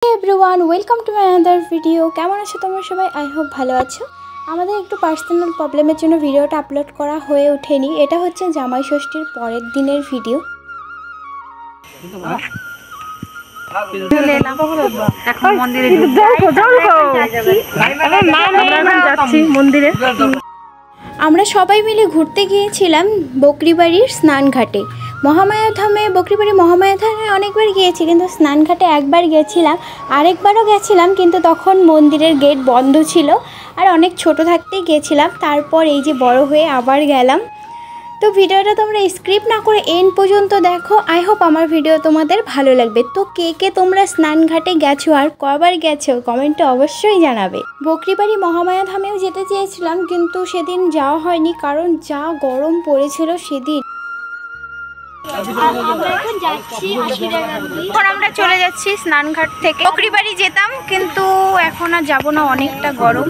Hey everyone, welcome to my another video. কেমন আছো তোমরা সবাই? আই হোপ ভালো আছো। আমাদের একটু পার্সোনাল প্রবলেমের জন্য ভিডিওটা আপলোড করা হয়ে ওঠেনি। এটা হচ্ছে জামাই ষষ্ঠীর পরের দিনের ভিডিও। এখন মন্দিরে আমরা সবাই মিলে ঘুরতে গিয়েছিলাম বকরিবাড়ির স্নানঘাটে। বকরিবাড়ি মহামায়াধামে অনেকবার গিয়েছি, কিন্তু স্নানঘাটে একবার গেছিলাম, আরেকবারও গেছিলাম, কিন্তু তখন মন্দিরের গেট বন্ধ ছিল আর অনেক ছোট থাকতেই গিয়েছিলাম। তারপর এই যে বড় হয়ে আবার গেলাম। তো ভিডিওটা তোমরা স্কিপ না করে এন্ড পর্যন্ত দেখো। আই হোপ আমার ভিডিও তোমাদের ভালো লাগবে। তো কে কে তোমরা স্নানঘাটে গেছো আর কবার গেছো কমেন্টে অবশ্যই জানাবে। বকরিবাড়ি মহামায়াধামেও যেতে চেয়েছিলাম, কিন্তু সেদিন যাওয়া হয়নি, কারণ যা গরম পড়েছিল সেদিন। এখন আমরা চলে যাচ্ছি স্নানঘাট থেকে। বকরিবাড়ি যেতাম, কিন্তু এখন আর যাবো না, অনেকটা গরম।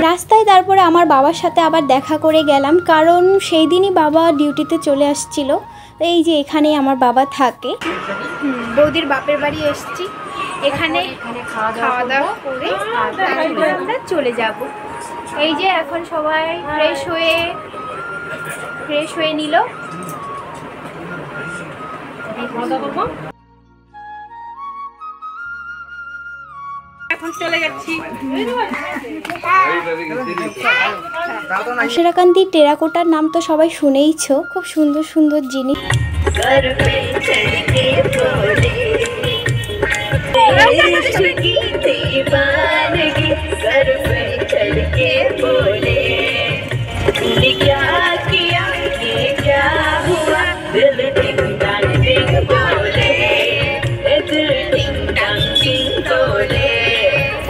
রাস্তায় তারপরে আমার বাবার সাথে আবার দেখা করে গেলাম, কারণ সেই দিনই বাবা ডিউটিতে চলে আসছিল। এই যে এখানেই আমার বাবা থাকে। বৌদির বাপের বাড়ি এসেছি, এখানে খাওয়া দাওয়া করে তারপরে আমরা চলে যাব। এই যে এখন সবাই ফ্রেশ হয়ে নিল। এখন চলে যাচ্ছি। আশরাকান্দি টেরাকোটার নাম তো সবাই শুনেইছো, খুব সুন্দর সুন্দর জিনিস।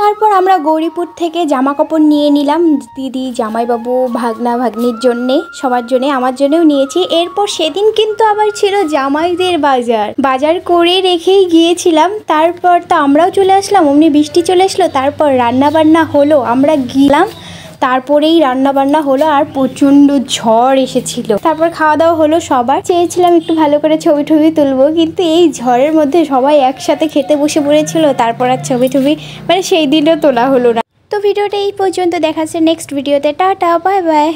তারপর আমরা গৌরীপুর থেকে জামা কাপড় নিয়ে নিলাম, দিদি, জামাইবাবু, ভাগনা ভাগ্নির জন্যে, সবার জন্যে, আমার জন্যেও নিয়েছি। এরপর সেদিন কিন্তু আবার ছিল জামাইদের বাজার করে রেখেই গিয়েছিলাম। তারপর তো আমরাও চলে আসলাম, অমনি বৃষ্টি চলে আসলো। তারপর রান্না বান্না হলো, আমরা গেলাম, তারপরেই রান্না বান্না হলো, আর প্রচণ্ড ঝড় এসেছিল। তারপর খাওয়া দাওয়া হলো, সবার চেয়েছিলাম একটু ভালো করে ছবি তুলবো, কিন্তু এই ঝড়ের মধ্যে সবাই একসাথে খেতে বসে পড়েছিল। তারপর আর ছবি মানে সেই দিনও তোলা হলো না। তো ভিডিওটা এই পর্যন্ত, দেখাচ্ছে নেক্সট ভিডিওতে। Tata, bye bye.